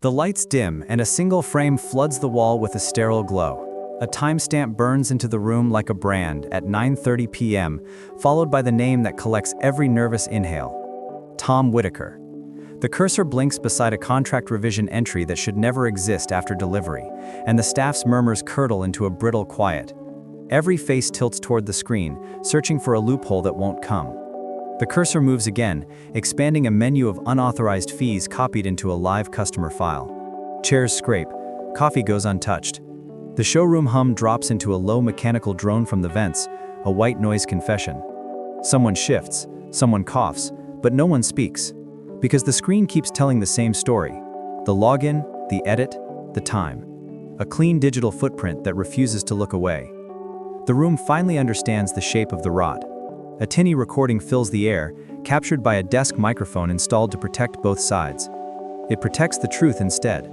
The lights dim, and a single frame floods the wall with a sterile glow. A timestamp burns into the room like a brand at 9:30 p.m., followed by the name that collects every nervous inhale: Tom Whitaker. The cursor blinks beside a contract revision entry that should never exist after delivery, and the staff's murmurs curdle into a brittle quiet. Every face tilts toward the screen, searching for a loophole that won't come. The cursor moves again, expanding a menu of unauthorized fees copied into a live customer file. Chairs scrape. Coffee goes untouched. The showroom hum drops into a low mechanical drone from the vents, a white noise confession. Someone shifts, someone coughs, but no one speaks, because the screen keeps telling the same story. The login, the edit, the time. A clean digital footprint that refuses to look away. The room finally understands the shape of the rot. A tinny recording fills the air, captured by a desk microphone installed to protect both sides. It protects the truth instead.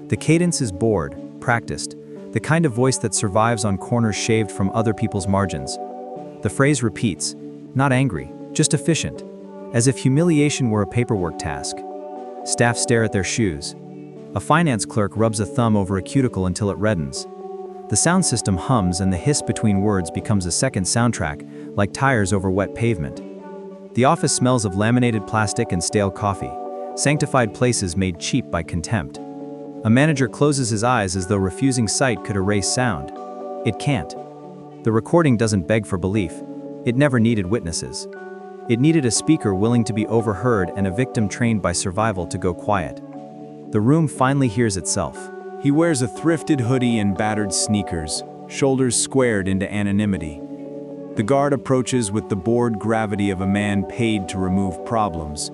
The cadence is bored, practiced, the kind of voice that survives on corners shaved from other people's margins. The phrase repeats, not angry, just efficient, as if humiliation were a paperwork task. Staff stare at their shoes. A finance clerk rubs a thumb over a cuticle until it reddens. The sound system hums and the hiss between words becomes a second soundtrack, like tires over wet pavement. The office smells of laminated plastic and stale coffee, sanctified places made cheap by contempt. A manager closes his eyes as though refusing sight could erase sound. It can't. The recording doesn't beg for belief. It never needed witnesses. It needed a speaker willing to be overheard and a victim trained by survival to go quiet. The room finally hears itself. He wears a thrifted hoodie and battered sneakers, shoulders squared into anonymity. The guard approaches with the bored gravity of a man paid to remove problems.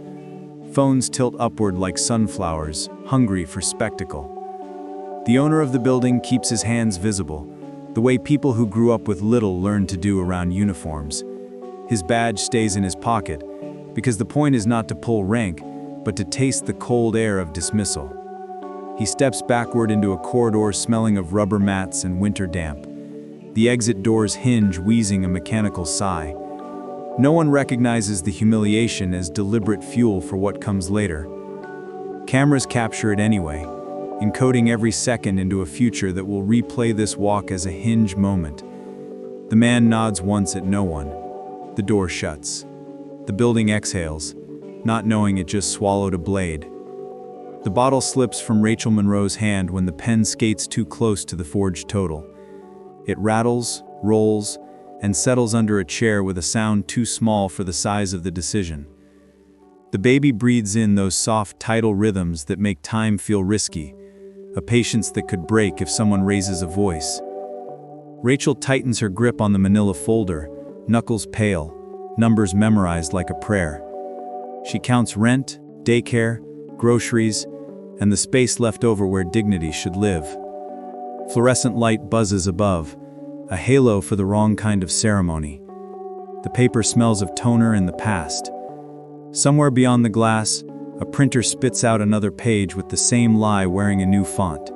Phones tilt upward like sunflowers, hungry for spectacle. The owner of the building keeps his hands visible, the way people who grew up with little learn to do around uniforms. His badge stays in his pocket, because the point is not to pull rank, but to taste the cold air of dismissal. He steps backward into a corridor smelling of rubber mats and winter damp. The exit doors hinge, wheezing a mechanical sigh. No one recognizes the humiliation as deliberate fuel for what comes later. Cameras capture it anyway, encoding every second into a future that will replay this walk as a hinge moment. The man nods once at no one. The door shuts. The building exhales, not knowing it just swallowed a blade. The bottle slips from Rachel Monroe's hand when the pen skates too close to the forged total. It rattles, rolls, and settles under a chair with a sound too small for the size of the decision. The baby breathes in those soft tidal rhythms that make time feel risky, a patience that could break if someone raises a voice. Rachel tightens her grip on the manila folder, knuckles pale, numbers memorized like a prayer. She counts rent, daycare, groceries, and the space left over where dignity should live. Fluorescent light buzzes above, a halo for the wrong kind of ceremony. The paper smells of toner and the past. Somewhere beyond the glass, a printer spits out another page with the same lie wearing a new font.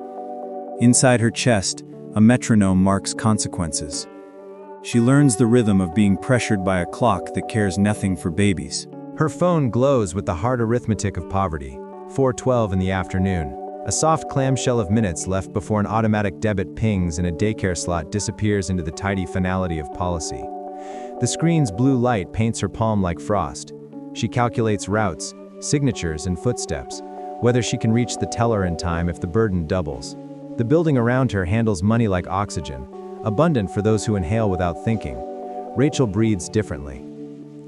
Inside her chest, a metronome marks consequences. She learns the rhythm of being pressured by a clock that cares nothing for babies. Her phone glows with the hard arithmetic of poverty. 4:12 in the afternoon. A soft clamshell of minutes left before an automatic debit pings and a daycare slot disappears into the tidy finality of policy. The screen's blue light paints her palm like frost. She calculates routes, signatures, and footsteps, whether she can reach the teller in time if the burden doubles. The building around her handles money like oxygen, abundant for those who inhale without thinking. Rachel breathes differently.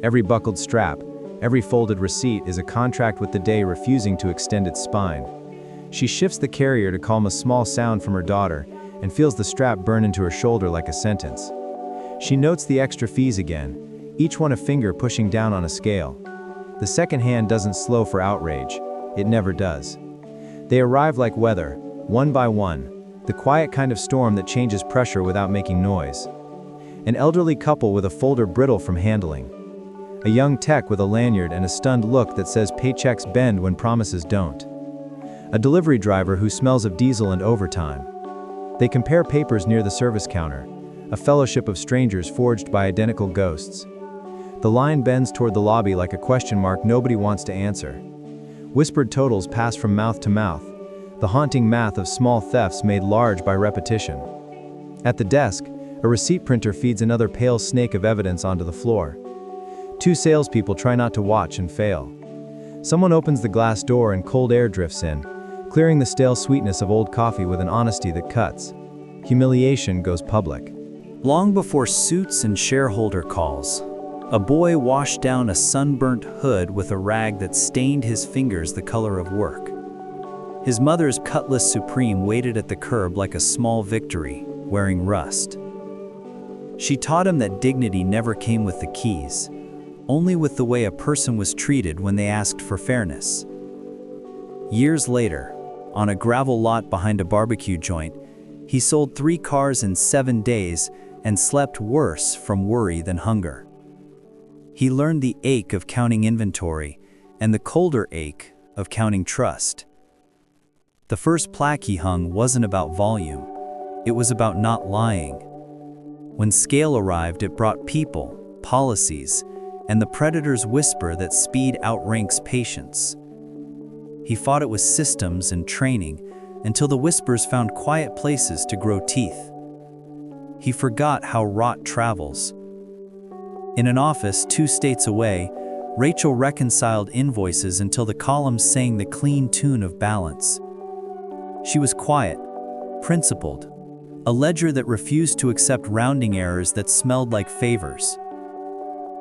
Every buckled strap, every folded receipt is a contract with the day refusing to extend its spine. She shifts the carrier to calm a small sound from her daughter and feels the strap burn into her shoulder like a sentence. She notes the extra fees again, each one a finger pushing down on a scale. The second hand doesn't slow for outrage. It never does. They arrive like weather, one by one, the quiet kind of storm that changes pressure without making noise. An elderly couple with a folder brittle from handling. A young tech with a lanyard and a stunned look that says paychecks bend when promises don't. A delivery driver who smells of diesel and overtime. They compare papers near the service counter, a fellowship of strangers forged by identical ghosts. The line bends toward the lobby like a question mark nobody wants to answer. Whispered totals pass from mouth to mouth, the haunting math of small thefts made large by repetition. At the desk, a receipt printer feeds another pale snake of evidence onto the floor. Two salespeople try not to watch and fail. Someone opens the glass door and cold air drifts in, clearing the stale sweetness of old coffee with an honesty that cuts. Humiliation goes public. Long before suits and shareholder calls, a boy washed down a sunburnt hood with a rag that stained his fingers the color of work. His mother's Cutlass Supreme waited at the curb like a small victory, wearing rust. She taught him that dignity never came with the keys, only with the way a person was treated when they asked for fairness. Years later, on a gravel lot behind a barbecue joint, he sold 3 cars in 7 days and slept worse from worry than hunger. He learned the ache of counting inventory and the colder ache of counting trust. The first plaque he hung wasn't about volume, it was about not lying. When scale arrived, it brought people, policies, and the predator's whisper that speed outranks patience. He fought it with systems and training until the whispers found quiet places to grow teeth. He forgot how rot travels. In an office 2 states away, Rachel reconciled invoices until the columns sang the clean tune of balance. She was quiet, principled, a ledger that refused to accept rounding errors that smelled like favors.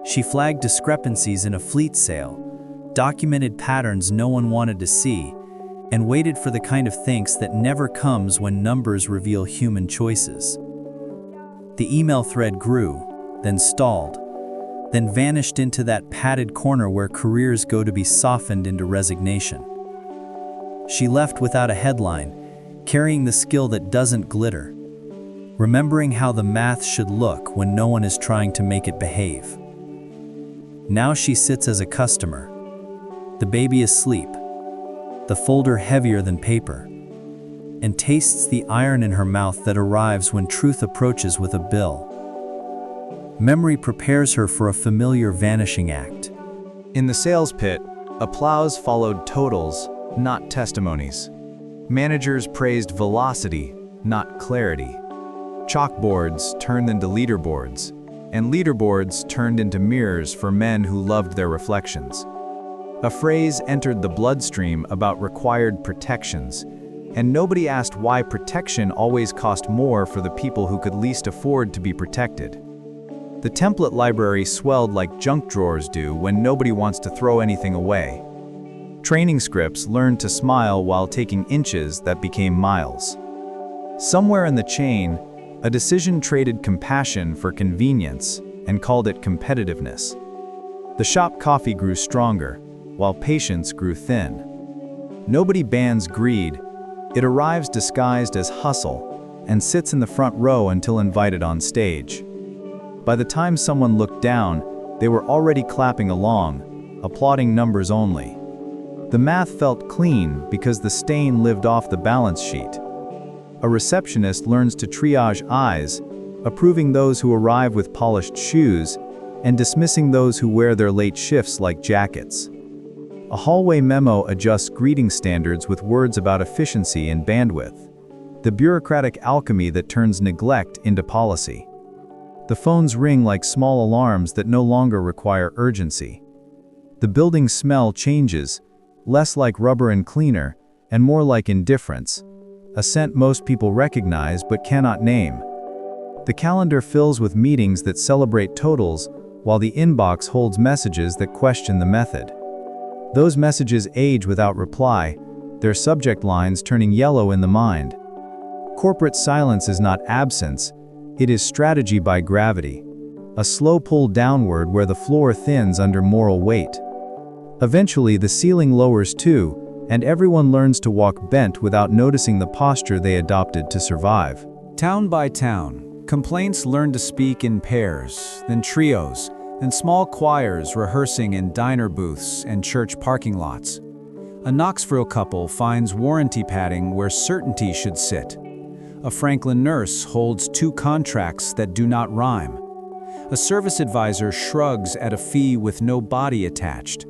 She flagged discrepancies in a fleet sale, documented patterns no one wanted to see, and waited for the kind of thanks that never comes when numbers reveal human choices. The email thread grew, then stalled, then vanished into that padded corner where careers go to be softened into resignation. She left without a headline, carrying the skill that doesn't glitter, remembering how the math should look when no one is trying to make it behave. Now she sits as a customer, the baby asleep, the folder heavier than paper, and tastes the iron in her mouth that arrives when truth approaches with a bill. Memory prepares her for a familiar vanishing act. In the sales pit, applause followed totals, not testimonies. Managers praised velocity, not clarity. Chalkboards turned into leaderboards, and leaderboards turned into mirrors for men who loved their reflections. A phrase entered the bloodstream about required protections, and nobody asked why protection always cost more for the people who could least afford to be protected. The template library swelled like junk drawers do when nobody wants to throw anything away. Training scripts learned to smile while taking inches that became miles. Somewhere in the chain, a decision traded compassion for convenience and called it competitiveness. The shop coffee grew stronger, while patience grew thin. Nobody bans greed. It arrives disguised as hustle and sits in the front row until invited on stage. By the time someone looked down, they were already clapping along, applauding numbers only. The math felt clean because the stain lived off the balance sheet. A receptionist learns to triage eyes, approving those who arrive with polished shoes and dismissing those who wear their late shifts like jackets. A hallway memo adjusts greeting standards with words about efficiency and bandwidth, the bureaucratic alchemy that turns neglect into policy. The phones ring like small alarms that no longer require urgency. The building's smell changes, less like rubber and cleaner, and more like indifference, a scent most people recognize but cannot name. The calendar fills with meetings that celebrate totals, while the inbox holds messages that question the method. Those messages age without reply, their subject lines turning yellow in the mind. Corporate silence is not absence, it is strategy by gravity, a slow pull downward where the floor thins under moral weight. Eventually, the ceiling lowers too, and everyone learns to walk bent without noticing the posture they adopted to survive. Town by town, complaints learn to speak in pairs, then trios, and small choirs rehearsing in diner booths and church parking lots. A Knoxville couple finds warranty padding where certainty should sit. A Franklin nurse holds 2 contracts that do not rhyme. A service advisor shrugs at a fee with no body attached.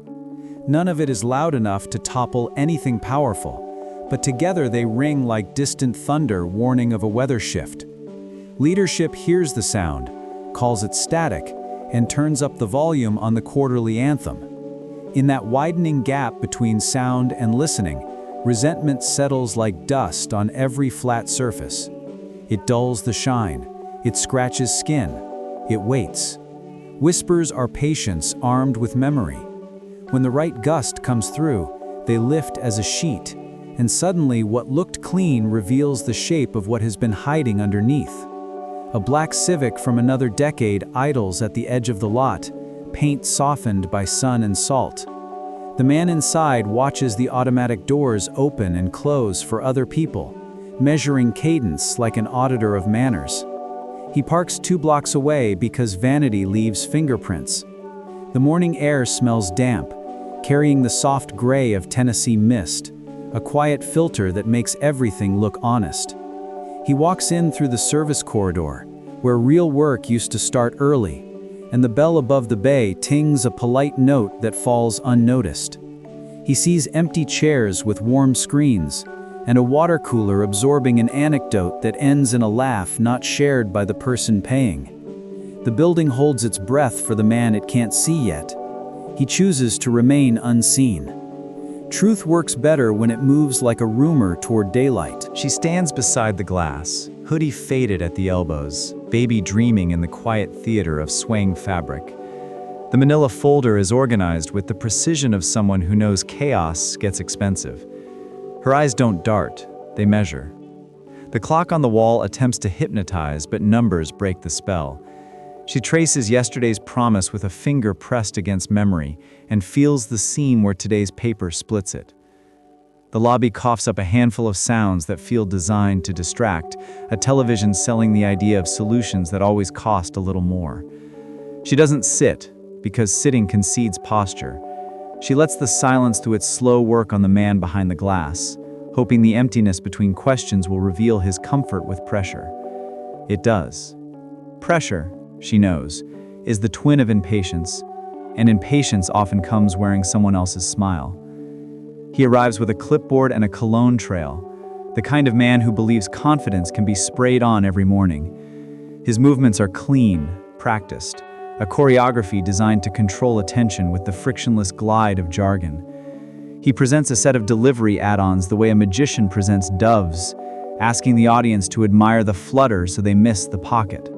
None of it is loud enough to topple anything powerful, but together they ring like distant thunder warning of a weather shift. Leadership hears the sound, calls it static, and turns up the volume on the quarterly anthem. In that widening gap between sound and listening, resentment settles like dust on every flat surface. It dulls the shine, it scratches skin, it waits. Whispers are patience armed with memory. When the right gust comes through, they lift as a sheet, and suddenly what looked clean reveals the shape of what has been hiding underneath. A black Civic from another decade idles at the edge of the lot, paint softened by sun and salt. The man inside watches the automatic doors open and close for other people, measuring cadence like an auditor of manners. He parks 2 blocks away because vanity leaves fingerprints. The morning air smells damp, carrying the soft gray of Tennessee mist, a quiet filter that makes everything look honest. He walks in through the service corridor, where real work used to start early, and the bell above the bay tings a polite note that falls unnoticed. He sees empty chairs with warm screens, and a water cooler absorbing an anecdote that ends in a laugh not shared by the person paying. The building holds its breath for the man it can't see yet. He chooses to remain unseen. Truth works better when it moves like a rumor toward daylight. She stands beside the glass, hoodie faded at the elbows, baby dreaming in the quiet theater of swaying fabric. The manila folder is organized with the precision of someone who knows chaos gets expensive. Her eyes don't dart, they measure. The clock on the wall attempts to hypnotize, but numbers break the spell. She traces yesterday's promise with a finger pressed against memory and feels the seam where today's paper splits it. The lobby coughs up a handful of sounds that feel designed to distract, a television selling the idea of solutions that always cost a little more. She doesn't sit, because sitting concedes posture. She lets the silence do its slow work on the man behind the glass, hoping the emptiness between questions will reveal his comfort with pressure. It does. Pressure, she knows, is the twin of impatience, and impatience often comes wearing someone else's smile. He arrives with a clipboard and a cologne trail, the kind of man who believes confidence can be sprayed on every morning. His movements are clean, practiced, a choreography designed to control attention with the frictionless glide of jargon. He presents a set of delivery add-ons the way a magician presents doves, asking the audience to admire the flutter so they miss the pocket.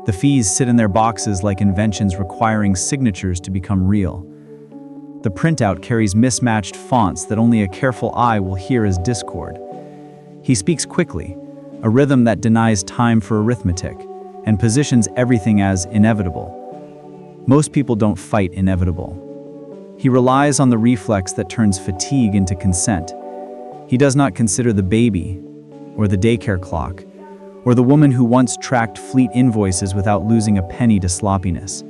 The fees sit in their boxes like inventions requiring signatures to become real. The printout carries mismatched fonts that only a careful eye will hear as discord. He speaks quickly, a rhythm that denies time for arithmetic, and positions everything as inevitable. Most people don't fight inevitable. He relies on the reflex that turns fatigue into consent. He does not consider the baby, or the daycare clock, or the woman who once tracked fleet invoices without losing a penny to sloppiness.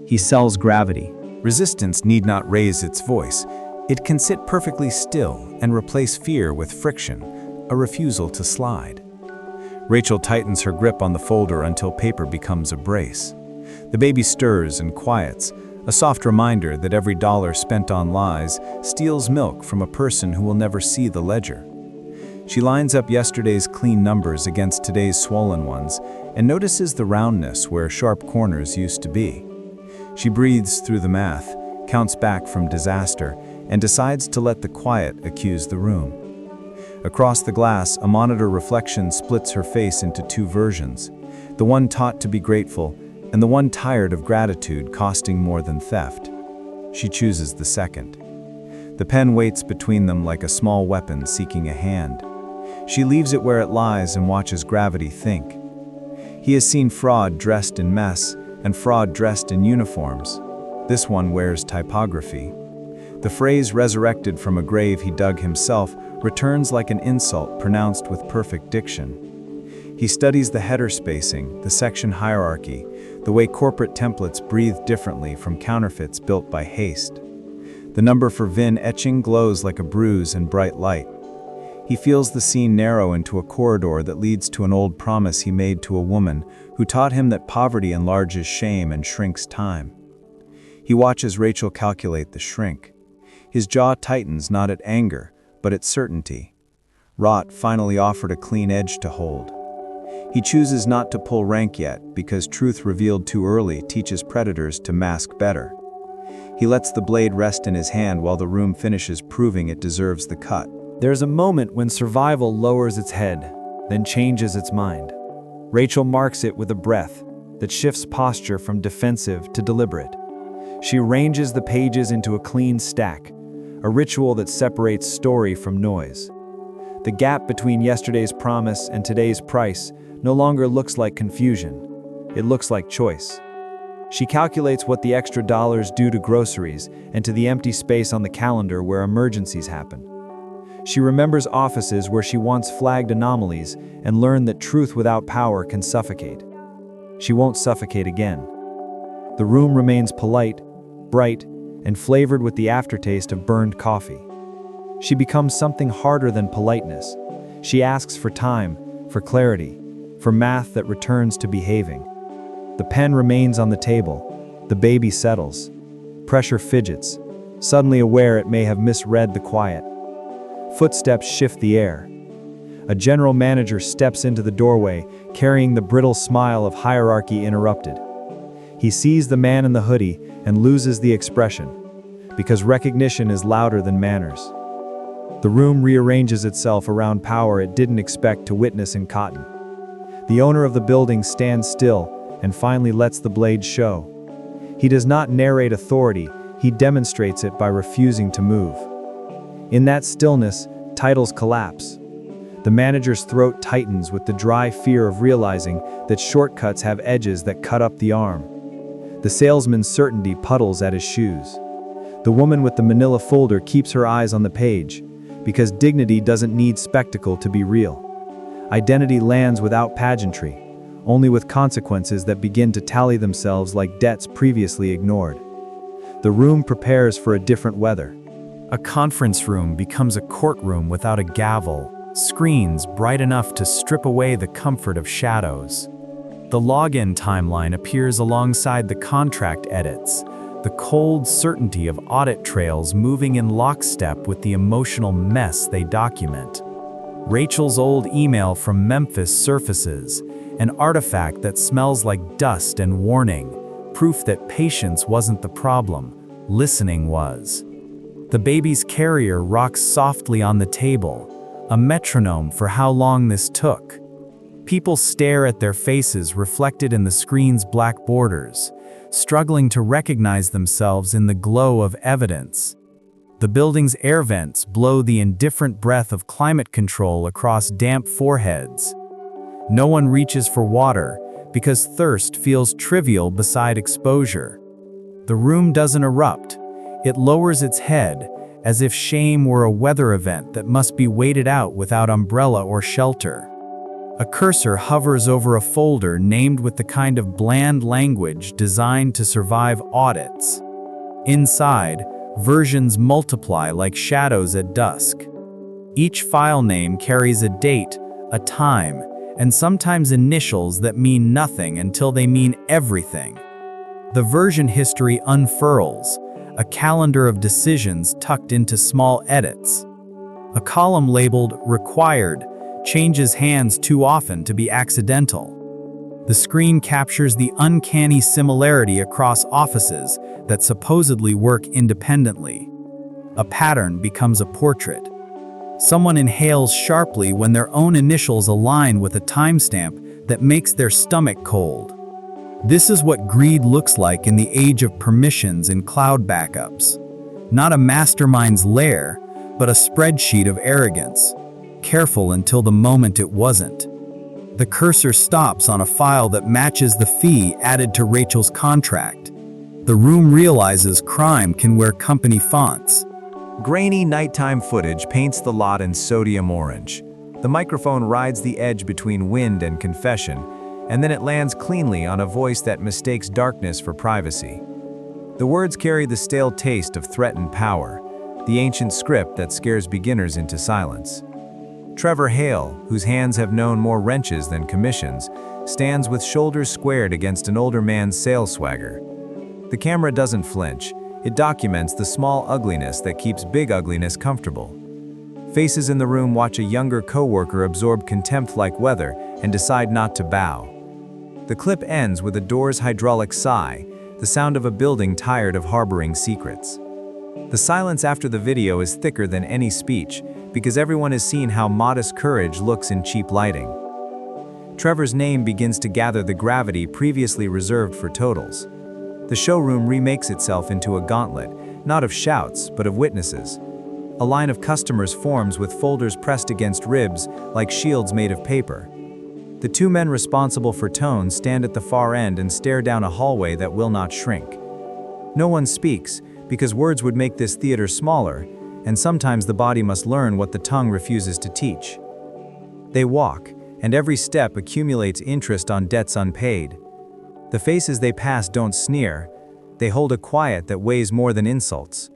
He sells gravity. Resistance need not raise its voice. It can sit perfectly still and replace fear with friction, a refusal to slide. Rachel tightens her grip on the folder until paper becomes a brace. The baby stirs and quiets, a soft reminder that every dollar spent on lies steals milk from a person who will never see the ledger. She lines up yesterday's clean numbers against today's swollen ones and notices the roundness where sharp corners used to be. She breathes through the math, counts back from disaster, and decides to let the quiet accuse the room. Across the glass, a monitor reflection splits her face into 2 versions, the one taught to be grateful and the one tired of gratitude costing more than theft. She chooses the second. The pen waits between them like a small weapon seeking a hand. She leaves it where it lies and watches gravity think. He has seen fraud dressed in mess and fraud dressed in uniforms. This one wears typography. The phrase resurrected from a grave he dug himself returns like an insult pronounced with perfect diction. He studies the header spacing, the section hierarchy, the way corporate templates breathe differently from counterfeits built by haste. The number for VIN etching glows like a bruise in bright light. He feels the scene narrow into a corridor that leads to an old promise he made to a woman who taught him that poverty enlarges shame and shrinks time. He watches Rachel calculate the shrink. His jaw tightens not at anger, but but its certainty. Rot finally offered a clean edge to hold. He chooses not to pull rank yet, because truth revealed too early teaches predators to mask better. He lets the blade rest in his hand while the room finishes proving it deserves the cut. There's a moment when survival lowers its head, then changes its mind. Rachel marks it with a breath that shifts posture from defensive to deliberate. She arranges the pages into a clean stack, a ritual that separates story from noise. The gap between yesterday's promise and today's price no longer looks like confusion. It looks like choice. She calculates what the extra dollars do to groceries and to the empty space on the calendar where emergencies happen. She remembers offices where she once flagged anomalies and learned that truth without power can suffocate. She won't suffocate again. The room remains polite, bright, and flavored with the aftertaste of burned coffee. She becomes something harder than politeness. She asks for time, for clarity, for math that returns to behaving. The pen remains on the table. The baby settles. Pressure fidgets, suddenly aware it may have misread the quiet. Footsteps shift the air. A general manager steps into the doorway, carrying the brittle smile of hierarchy interrupted. He sees the man in the hoodie and loses the expression, because recognition is louder than manners. The room rearranges itself around power it didn't expect to witness in Cotton. The owner of the building stands still and finally lets the blade show. He does not narrate authority, he demonstrates it by refusing to move. In that stillness, titles collapse. The manager's throat tightens with the dry fear of realizing that shortcuts have edges that cut up the arm. The salesman's certainty puddles at his shoes. The woman with the manila folder keeps her eyes on the page, because dignity doesn't need spectacle to be real. Identity lands without pageantry, only with consequences that begin to tally themselves like debts previously ignored. The room prepares for a different weather. A conference room becomes a courtroom without a gavel, screens bright enough to strip away the comfort of shadows. The login timeline appears alongside the contract edits, the cold certainty of audit trails moving in lockstep with the emotional mess they document. Rachel's old email from Memphis surfaces, an artifact that smells like dust and warning, proof that patience wasn't the problem, listening was. The baby's carrier rocks softly on the table, a metronome for how long this took. People stare at their faces reflected in the screen's black borders, struggling to recognize themselves in the glow of evidence. The building's air vents blow the indifferent breath of climate control across damp foreheads. No one reaches for water because thirst feels trivial beside exposure. The room doesn't erupt. It lowers its head, as if shame were a weather event that must be waited out without umbrella or shelter. A cursor hovers over a folder named with the kind of bland language designed to survive audits. Inside, versions multiply like shadows at dusk. Each file name carries a date, a time, and sometimes initials that mean nothing until they mean everything. The version history unfurls, a calendar of decisions tucked into small edits. A column labeled "Required" changes hands too often to be accidental. The screen captures the uncanny similarity across offices that supposedly work independently. A pattern becomes a portrait. Someone inhales sharply when their own initials align with a timestamp that makes their stomach cold. This is what greed looks like in the age of permissions and cloud backups. Not a mastermind's lair, but a spreadsheet of arrogance. Careful until the moment it wasn't. The cursor stops on a file that matches the fee added to Rachel's contract. The room realizes crime can wear company fonts. Grainy nighttime footage paints the lot in sodium orange. The microphone rides the edge between wind and confession, and then it lands cleanly on a voice that mistakes darkness for privacy. The words carry the stale taste of threatened power, the ancient script that scares beginners into silence. Trevor Hale, whose hands have known more wrenches than commissions, stands with shoulders squared against an older man's sales swagger. The camera doesn't flinch. It documents the small ugliness that keeps big ugliness comfortable. Faces in the room watch a younger coworker absorb contempt like weather and decide not to bow. The clip ends with a door's hydraulic sigh, the sound of a building tired of harboring secrets. The silence after the video is thicker than any speech, because everyone has seen how modest courage looks in cheap lighting. Trevor's name begins to gather the gravity previously reserved for totals. The showroom remakes itself into a gauntlet, not of shouts, but of witnesses. A line of customers forms with folders pressed against ribs like shields made of paper. The two men responsible for tone stand at the far end and stare down a hallway that will not shrink. No one speaks, because words would make this theater smaller, and sometimes the body must learn what the tongue refuses to teach. They walk, and every step accumulates interest on debts unpaid. The faces they pass don't sneer, they hold a quiet that weighs more than insults.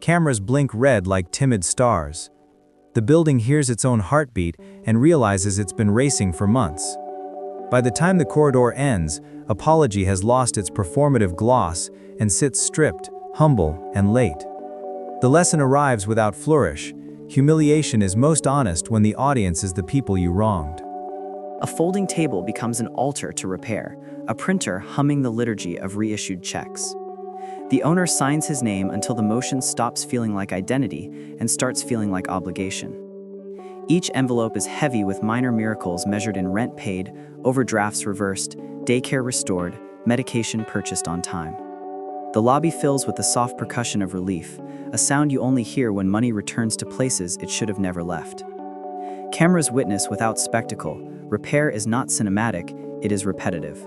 Cameras blink red like timid stars. The building hears its own heartbeat and realizes it's been racing for months. By the time the corridor ends, apology has lost its performative gloss and sits stripped, humble, and late. The lesson arrives without flourish. Humiliation is most honest when the audience is the people you wronged. A folding table becomes an altar to repair, a printer humming the liturgy of reissued checks. The owner signs his name until the motion stops feeling like identity and starts feeling like obligation. Each envelope is heavy with minor miracles measured in rent paid, overdrafts reversed, daycare restored, medication purchased on time. The lobby fills with the soft percussion of relief, a sound you only hear when money returns to places it should have never left. Cameras witness without spectacle. Repair is not cinematic, it is repetitive.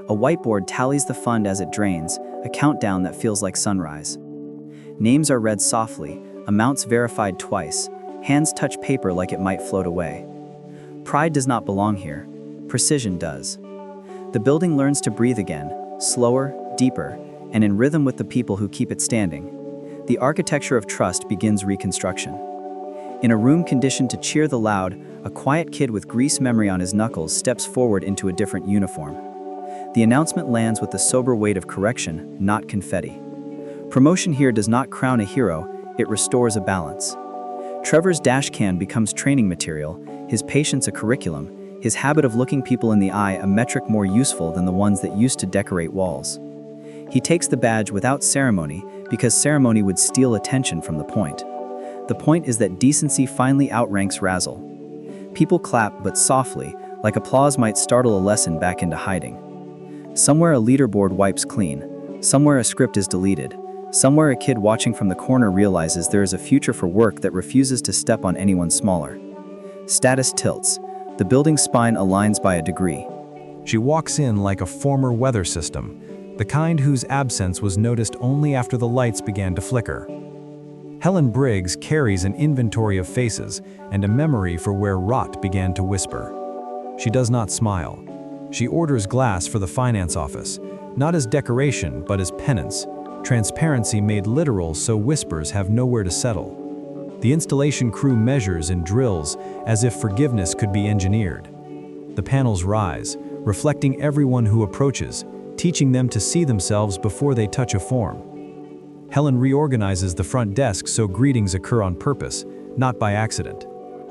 A whiteboard tallies the fund as it drains, a countdown that feels like sunrise. Names are read softly, amounts verified twice, hands touch paper like it might float away. Pride does not belong here, precision does. The building learns to breathe again, slower, deeper, and in rhythm with the people who keep it standing. The architecture of trust begins reconstruction. In a room conditioned to cheer the loud, a quiet kid with grease memory on his knuckles steps forward into a different uniform. The announcement lands with the sober weight of correction, not confetti. Promotion here does not crown a hero, it restores a balance. Trevor's dashcam becomes training material, his patience a curriculum, his habit of looking people in the eye a metric more useful than the ones that used to decorate walls. He takes the badge without ceremony because ceremony would steal attention from the point. The point is that decency finally outranks razzle. People clap, but softly, like applause might startle a lesson back into hiding. Somewhere a leaderboard wipes clean. Somewhere a script is deleted. Somewhere a kid watching from the corner realizes there is a future for work that refuses to step on anyone smaller. Status tilts. The building's spine aligns by a degree. She walks in like a former weather system, the kind whose absence was noticed only after the lights began to flicker. Helen Briggs carries an inventory of faces and a memory for where rot began to whisper. She does not smile. She orders glass for the finance office, not as decoration but as penance, transparency made literal so whispers have nowhere to settle. The installation crew measures and drills as if forgiveness could be engineered. The panels rise, reflecting everyone who approaches, teaching them to see themselves before they touch a form. Helen reorganizes the front desk so greetings occur on purpose, not by accident.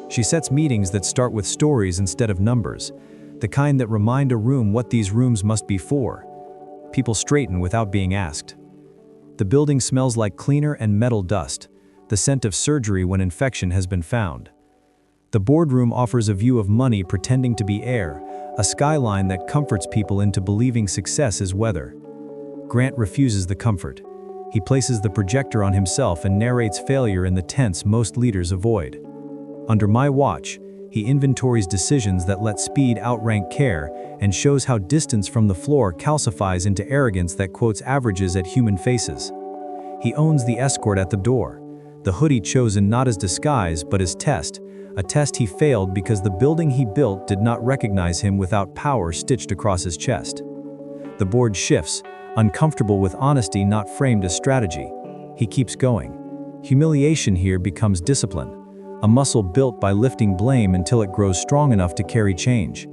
She sets meetings that start with stories instead of numbers, the kind that remind a room what these rooms must be for. People straighten without being asked. The building smells like cleaner and metal dust, the scent of surgery when infection has been found. The boardroom offers a view of money pretending to be air, a skyline that comforts people into believing success is weather. Grant refuses the comfort. He places the projector on himself and narrates failure in the tense most leaders avoid. Under my watch, he inventories decisions that let speed outrank care and shows how distance from the floor calcifies into arrogance that quotes averages at human faces. He owns the escort at the door, the hoodie chosen not as disguise but as test, a test he failed because the building he built did not recognize him without power stitched across his chest. The board shifts, uncomfortable with honesty not framed as strategy. He keeps going. Humiliation here becomes discipline, a muscle built by lifting blame until it grows strong enough to carry change.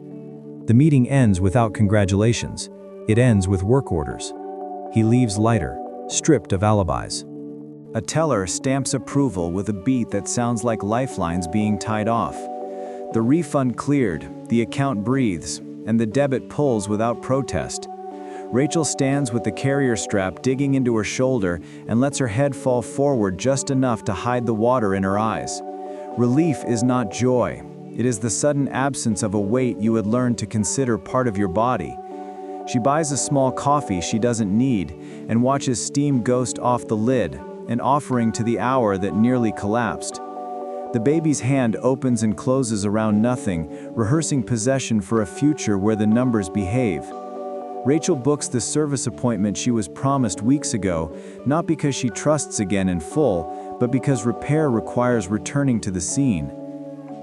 The meeting ends without congratulations. It ends with work orders. He leaves lighter, stripped of alibis. A teller stamps approval with a beat that sounds like lifelines being tied off. The refund cleared, the account breathes, and the debit pulls without protest. Rachel stands with the carrier strap digging into her shoulder and lets her head fall forward just enough to hide the water in her eyes. Relief is not joy. It is the sudden absence of a weight you had learned to consider part of your body. She buys a small coffee she doesn't need and watches steam ghost off the lid, an offering to the hour that nearly collapsed. The baby's hand opens and closes around nothing, rehearsing possession for a future where the numbers behave. Rachel books the service appointment she was promised weeks ago, not because she trusts again in full, but because repair requires returning to the scene.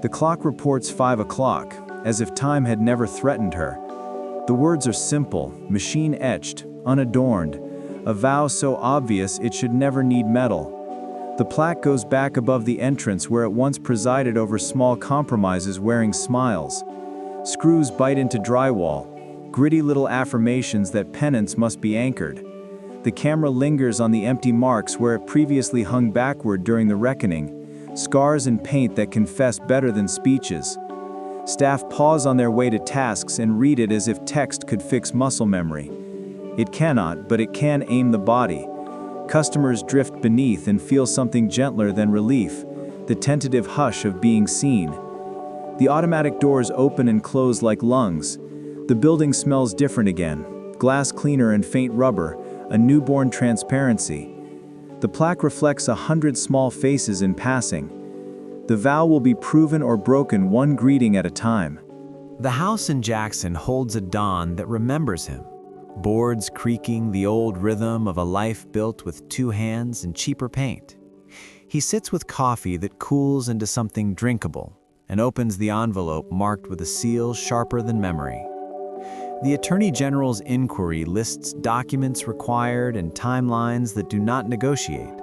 The clock reports 5 o'clock, as if time had never threatened her. The words are simple, machine-etched, unadorned, a vow so obvious it should never need metal. The plaque goes back above the entrance where it once presided over small compromises wearing smiles. Screws bite into drywall, gritty little affirmations that penance must be anchored. The camera lingers on the empty marks where it previously hung backward during the reckoning, scars and paint that confess better than speeches. Staff pause on their way to tasks and read it as if text could fix muscle memory. It cannot, but it can aim the body. Customers drift beneath and feel something gentler than relief, the tentative hush of being seen. The automatic doors open and close like lungs. The building smells different again, glass cleaner and faint rubber, a newborn transparency. The plaque reflects 100 small faces in passing. The vow will be proven or broken one greeting at a time. The house in Jackson holds a dawn that remembers him. Boards creaking, the old rhythm of a life built with 2 hands and cheaper paint. He sits with coffee that cools into something drinkable and opens the envelope marked with a seal sharper than memory. The Attorney General's inquiry lists documents required and timelines that do not negotiate.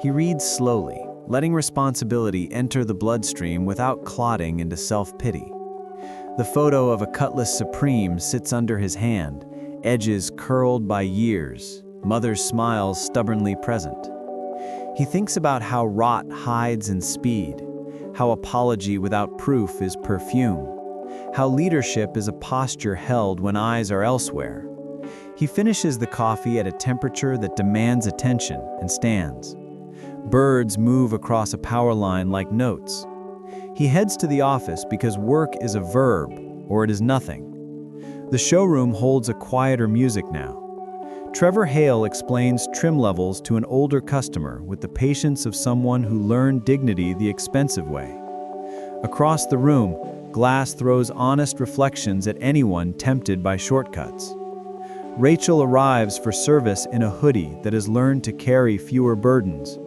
He reads slowly, letting responsibility enter the bloodstream without clotting into self-pity. The photo of a Cutlass Supreme sits under his hand, edges curled by years, mother's smiles stubbornly present. He thinks about how rot hides in speed, how apology without proof is perfume, how leadership is a posture held when eyes are elsewhere. He finishes the coffee at a temperature that demands attention and stands. Birds move across a power line like notes. He heads to the office because work is a verb, or it is nothing. The showroom holds a quieter music now. Trevor Hale explains trim levels to an older customer with the patience of someone who learned dignity the expensive way. Across the room, glass throws honest reflections at anyone tempted by shortcuts. Rachel arrives for service in a hoodie that has learned to carry fewer burdens.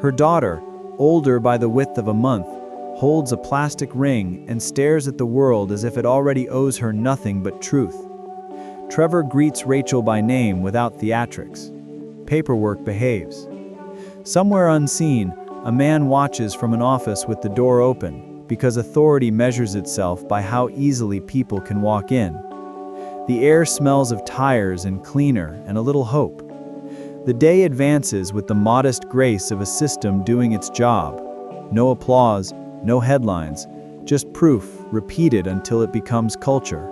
Her daughter, older by the width of a month, holds a plastic ring and stares at the world as if it already owes her nothing but truth. Trevor greets Rachel by name without theatrics. Paperwork behaves. Somewhere unseen, a man watches from an office with the door open, because authority measures itself by how easily people can walk in. The air smells of tires and cleaner and a little hope. The day advances with the modest grace of a system doing its job. No applause, no headlines, just proof repeated until it becomes culture.